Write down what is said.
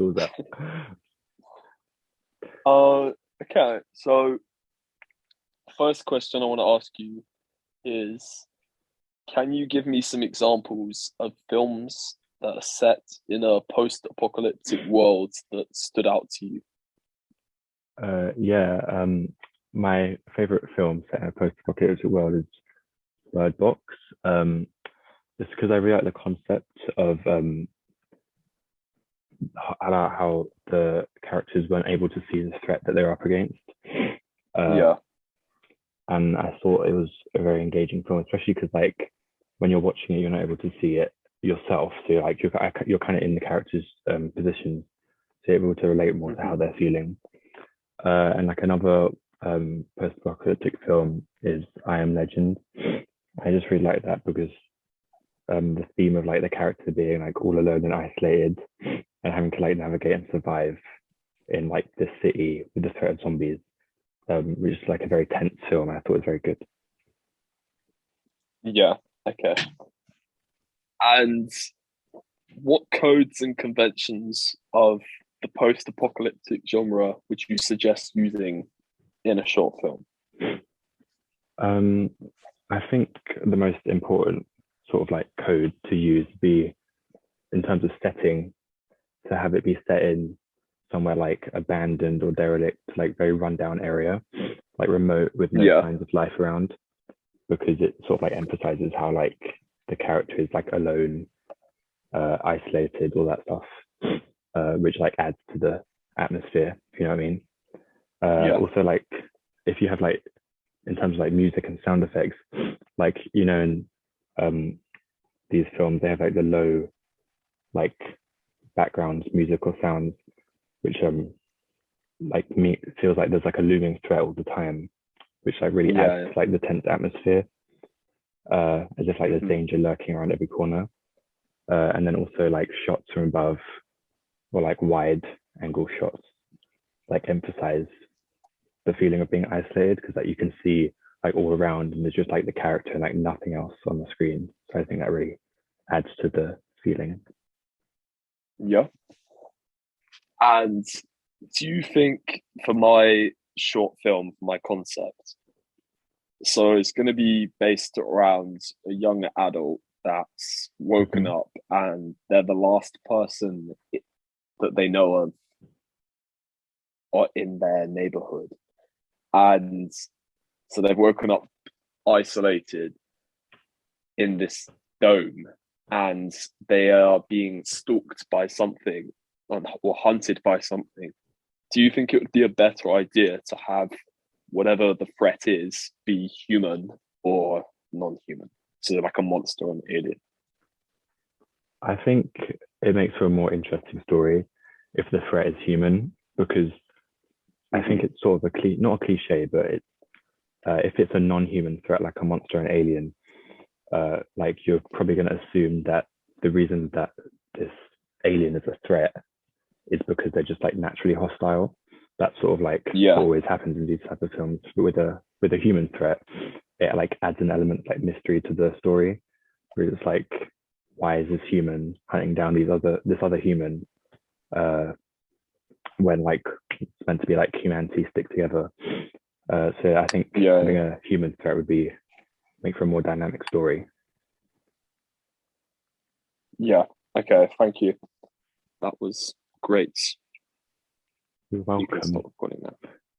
all that. Okay. So first question I want to ask you is, can you give me some examples of films that are set in a post-apocalyptic world that stood out to you? Yeah, my favorite film set in a post-apocalyptic world is Bird Box. Um, just because I really like the concept of about how the characters weren't able to see the threat that they were up against. Uh, Yeah. and I thought it was a very engaging film, especially because like when you're watching it, you're not able to see it yourself. So like you're kind of in the characters' positions, so you're able to relate more to Hmm. how they're feeling. And like another post-apocalyptic film is I Am Legend. I just really like that because the theme of like the character being like all alone and isolated and having to like navigate and survive in like this city with the threat of zombies, which is like a very tense film. I thought it was very good. Yeah. Okay. And what codes and conventions of the post-apocalyptic genre would you suggest using in a short film? Um, I think the most important sort of like code to use be in terms of setting to have it be set in somewhere like abandoned or derelict, like very rundown area, like remote with no Yeah. signs of life around, because it sort of like emphasizes how like the character is like alone, isolated, all that stuff, which like adds to the atmosphere. If you know what I mean? Yeah. Also, like if you have like in terms of like music and sound effects, like in um, these films they have like the low like background music or sounds, which like me it feels like there's like a looming threat all the time, which like really adds Yeah. to like the tense atmosphere, as if like there's Hmm. danger lurking around every corner. And then also like shots from above or like wide angle shots like emphasize the feeling of being isolated because like you can see like all around and there's just like the character and like nothing else on the screen. So I think that really adds to the feeling. Yeah. And do you think for my short film, for my concept, so it's going to be based around a young adult that's woken Mm-hmm. up and they're the last person that they know of or in their neighborhood. And so they've woken up isolated in this dome and they are being stalked by something or hunted by something. Do you think it would be a better idea to have whatever the threat is be human or non-human? So like a monster or an alien. I think it makes for a more interesting story if the threat is human because I Mm-hmm. think it's sort of not a cliche, but if it's a non-human threat like a monster or an alien, like you're probably going to assume that the reason that this alien is a threat is because they're just like naturally hostile. That's sort of like what Yeah, always happens in these type of films. But with a human threat, it like adds an element of like mystery to the story. Where it's like, why is this human hunting down this other human uh, when like it's meant to be like humanity stick together? So I think yeah, having a human threat would be make for a more dynamic story. yeah. Okay, thank you. That was great. You're You can stop welcome. recording now.